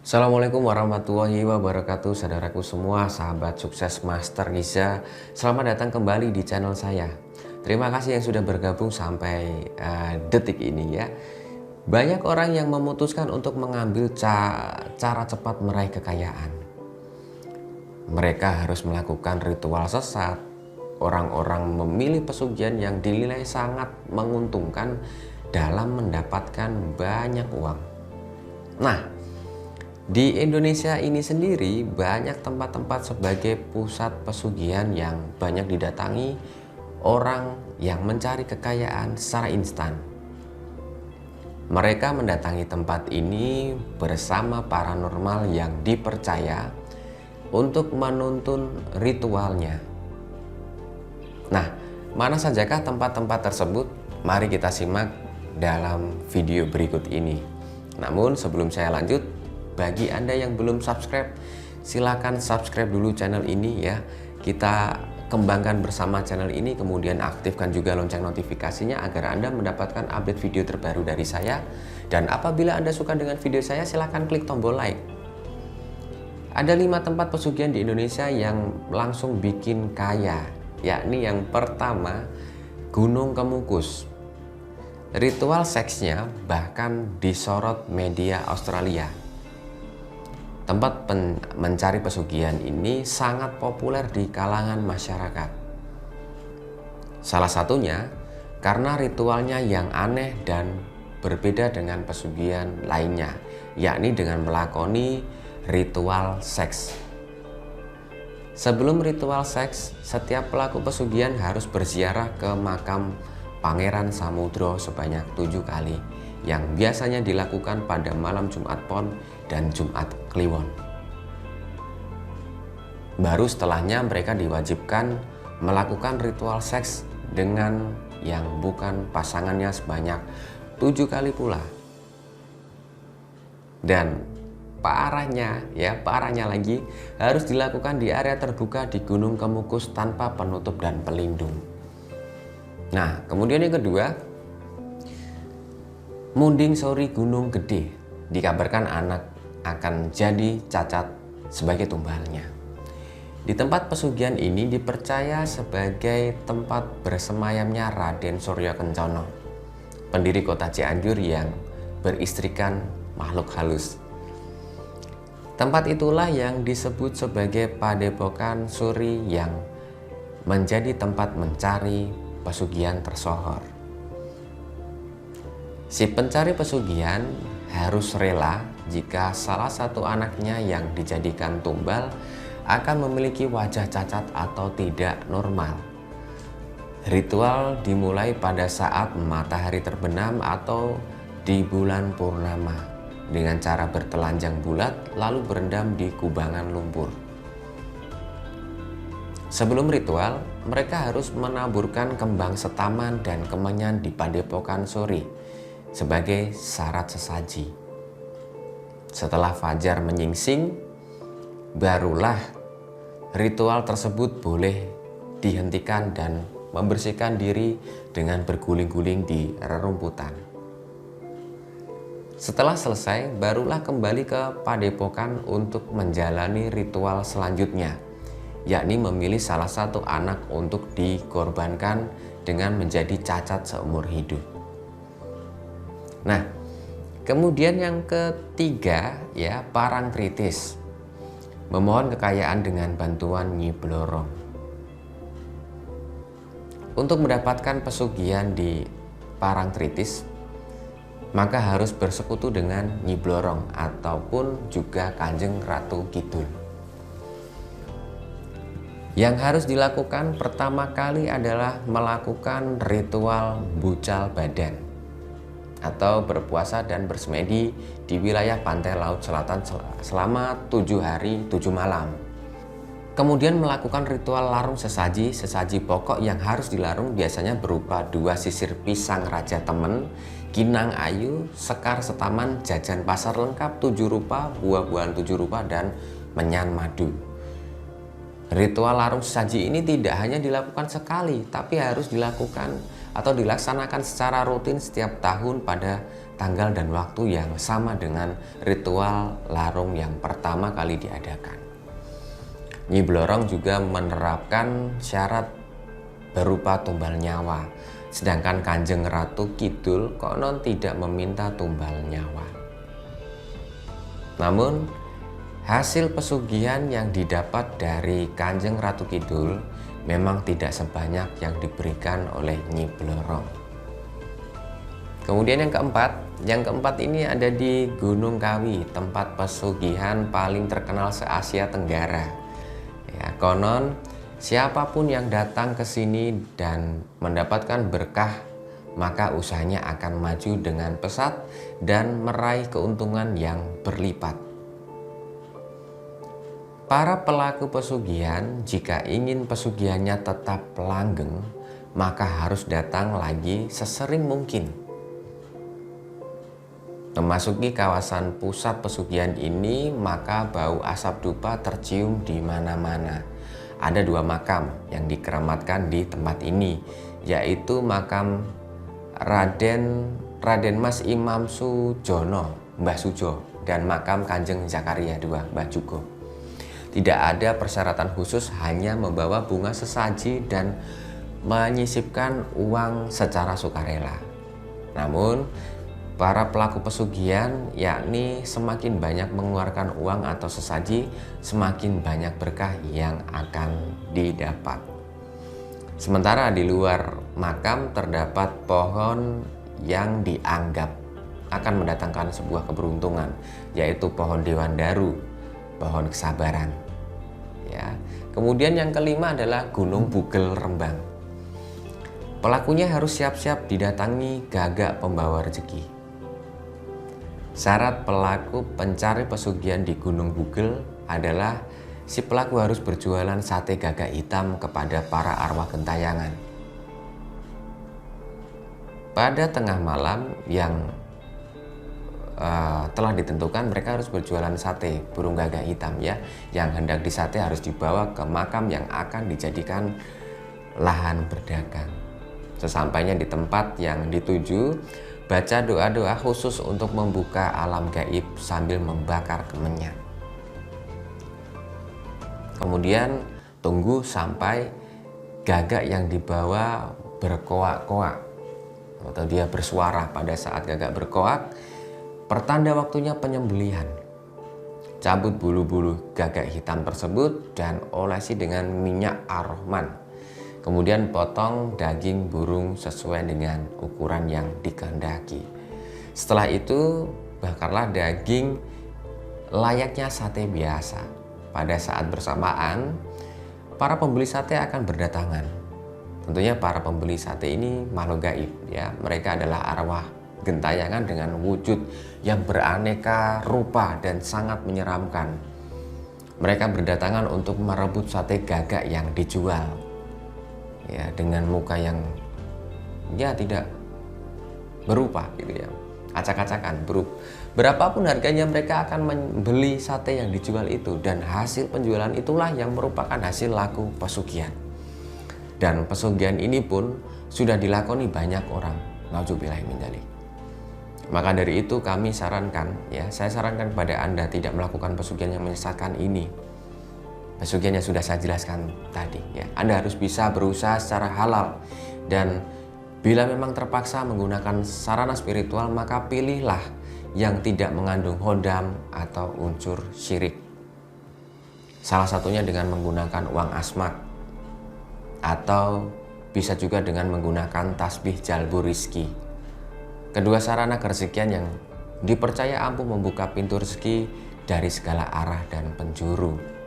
Assalamualaikum warahmatullahi wabarakatuh, saudaraku semua, sahabat sukses Master Giza. Selamat datang kembali di channel saya. Terima kasih yang sudah bergabung sampai detik ini ya. Banyak orang yang memutuskan untuk mengambil cara cepat meraih kekayaan. Mereka harus melakukan ritual sesat. Orang-orang memilih pesugihan yang dinilai sangat menguntungkan dalam mendapatkan banyak uang. Nah, di Indonesia ini sendiri banyak tempat-tempat sebagai pusat pesugihan yang banyak didatangi orang yang mencari kekayaan secara instan. Mereka mendatangi tempat ini bersama paranormal yang dipercaya untuk menuntun ritualnya. Nah, mana sajakah tempat-tempat tersebut? Mari kita simak dalam video berikut ini. Namun sebelum saya lanjut, bagi Anda yang belum subscribe, silakan subscribe dulu channel ini ya. Kita kembangkan bersama channel ini, kemudian aktifkan juga lonceng notifikasinya agar Anda mendapatkan update video terbaru dari saya. Dan apabila Anda suka dengan video saya, silakan klik tombol like. Ada 5 tempat pesugihan di Indonesia yang langsung bikin kaya, yakni yang pertama, Gunung Kemukus. Ritual seksnya bahkan disorot media Australia. Tempat mencari pesugihan ini sangat populer di kalangan masyarakat. Salah satunya karena ritualnya yang aneh dan berbeda dengan pesugihan lainnya, yakni dengan melakoni ritual seks. Sebelum ritual seks, setiap pelaku pesugihan harus berziarah ke makam Pangeran Samudro sebanyak 7 kali, yang biasanya dilakukan pada malam Jumat Pon dan Jumat Kliwon. Baru setelahnya mereka diwajibkan melakukan ritual seks dengan yang bukan pasangannya sebanyak 7 kali pula. Dan parahnya lagi, harus dilakukan di area terbuka di Gunung Kemukus tanpa penutup dan pelindung. Nah, kemudian yang kedua, Munding Sori Gunung Gede. Dikabarkan anak akan jadi cacat sebagai tumbalnya. Di tempat pesugihan ini dipercaya sebagai tempat bersemayamnya Raden Suryo Kencana, pendiri kota Cianjur yang beristrikan makhluk halus. Tempat itulah yang disebut sebagai Padepokan Suri yang menjadi tempat mencari pesugihan tersohor. Si pencari pesugihan harus rela jika salah satu anaknya yang dijadikan tumbal akan memiliki wajah cacat atau tidak normal. Ritual dimulai pada saat matahari terbenam atau di bulan purnama dengan cara bertelanjang bulat lalu berendam di kubangan lumpur. Sebelum ritual, mereka harus menaburkan kembang setaman dan kemenyan di Padepokan Suri sebagai syarat sesaji. Setelah fajar menyingsing, barulah ritual tersebut boleh dihentikan dan membersihkan diri dengan berguling-guling di rerumputan. Setelah selesai, barulah kembali ke Padepokan untuk menjalani ritual selanjutnya, yakni memilih salah satu anak untuk dikorbankan dengan menjadi cacat seumur hidup. Nah, kemudian yang ketiga ya, Parangtritis. Memohon kekayaan dengan bantuan Nyi Blorong. Untuk mendapatkan pesugihan di Parangtritis, maka harus bersekutu dengan Nyi Blorong ataupun juga Kanjeng Ratu Kidul. Yang harus dilakukan pertama kali adalah melakukan ritual bucal badan atau berpuasa dan bersemedi di wilayah pantai Laut Selatan selama 7 hari 7 malam. Kemudian melakukan ritual larung sesaji. Sesaji pokok yang harus dilarung biasanya berupa 2 sisir pisang raja temen, kinang ayu, sekar setaman, jajan pasar lengkap 7 rupa, buah-buahan 7 rupa, dan menyan madu. Ritual larung sesaji ini tidak hanya dilakukan sekali, tapi harus dilakukan atau dilaksanakan secara rutin setiap tahun pada tanggal dan waktu yang sama dengan ritual larung yang pertama kali diadakan. Nyi Blorong juga menerapkan syarat berupa tumbal nyawa, sedangkan Kanjeng Ratu Kidul konon tidak meminta tumbal nyawa. Namun, hasil pesugihan yang didapat dari Kanjeng Ratu Kidul memang tidak sebanyak yang diberikan oleh Nyi Blorong. Kemudian yang keempat ini ada di Gunung Kawi, tempat pesugihan paling terkenal se-Asia Tenggara. Ya, konon siapapun yang datang ke sini dan mendapatkan berkah, maka usahanya akan maju dengan pesat dan meraih keuntungan yang berlipat. Para pelaku pesugihan jika ingin pesugihannya tetap langgeng, maka harus datang lagi sesering mungkin. Memasuki kawasan pusat pesugihan ini, maka bau asap dupa tercium di mana-mana. Ada 2 makam yang dikeramatkan di tempat ini, yaitu makam Raden Mas Imam Sujono, Mbah Sujo, dan makam Kanjeng Zakaria II, Mbah Jugo. Tidak ada persyaratan khusus, hanya membawa bunga sesaji dan menyisipkan uang secara sukarela. Namun, para pelaku pesugihan yakni semakin banyak mengeluarkan uang atau sesaji, semakin banyak berkah yang akan didapat. Sementara di luar makam terdapat pohon yang dianggap akan mendatangkan sebuah keberuntungan, yaitu pohon Dewan Daru, pohon kesabaran. Ya. Kemudian yang kelima adalah Gunung Bugel Rembang. Pelakunya harus siap-siap didatangi gagak pembawa rezeki. Syarat pelaku pencari pesugihan di Gunung Bugel adalah si pelaku harus berjualan sate gagak hitam kepada para arwah gentayangan. Pada tengah malam yang telah ditentukan, mereka harus berjualan sate burung gagak hitam ya, yang hendak disate harus dibawa ke makam yang akan dijadikan lahan berdagang. Sesampainya di tempat yang dituju, baca doa-doa khusus untuk membuka alam gaib sambil membakar kemenyan. Kemudian tunggu sampai gagak yang dibawa berkoak-koak atau dia bersuara. Pada saat gagak berkoak, pertanda waktunya penyembelihan. Cabut bulu-bulu gagak hitam tersebut dan olesi dengan minyak ar-Rahman. Kemudian potong daging burung sesuai dengan ukuran yang dikehendaki. Setelah itu bakarlah daging layaknya sate biasa. Pada saat bersamaan, para pembeli sate akan berdatangan. Tentunya para pembeli sate ini makhluk gaib ya. Mereka adalah arwah gentayangan dengan wujud yang beraneka rupa dan sangat menyeramkan. Mereka berdatangan untuk merebut sate gagak yang dijual. Ya, dengan muka yang ya tidak berupa gitu ya. Acak-acakan, berapapun harganya mereka akan membeli sate yang dijual itu, dan hasil penjualan itulah yang merupakan hasil laku pesugihan. Dan pesugihan ini pun sudah dilakoni banyak orang. Nauzubillahi min dzalik. Maka dari itu kami sarankan ya, saya sarankan kepada Anda tidak melakukan pesugihan yang menyesatkan ini. Pesugihan yang sudah saya jelaskan tadi ya. Anda harus bisa berusaha secara halal, dan bila memang terpaksa menggunakan sarana spiritual, maka pilihlah yang tidak mengandung hodam atau unsur syirik. Salah satunya dengan menggunakan uang asmak, atau bisa juga dengan menggunakan tasbih jalbu rizki. Kedua sarana kerezekian yang dipercaya ampuh membuka pintu rezeki dari segala arah dan penjuru.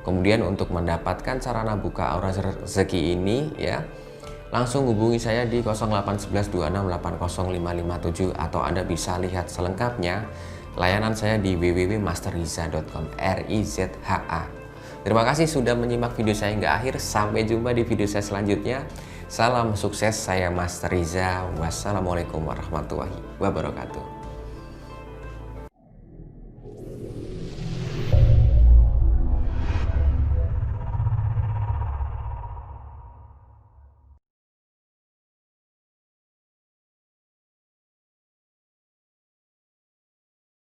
Kemudian untuk mendapatkan sarana buka aura rezeki ini ya, langsung hubungi saya di 081126805557, atau Anda bisa lihat selengkapnya layanan saya di www.masterriza.com, RIZHA. Terima kasih sudah menyimak video saya hingga akhir. Sampai jumpa di video saya selanjutnya. Salam sukses, saya Master Riza. Wassalamualaikum warahmatullahi wabarakatuh.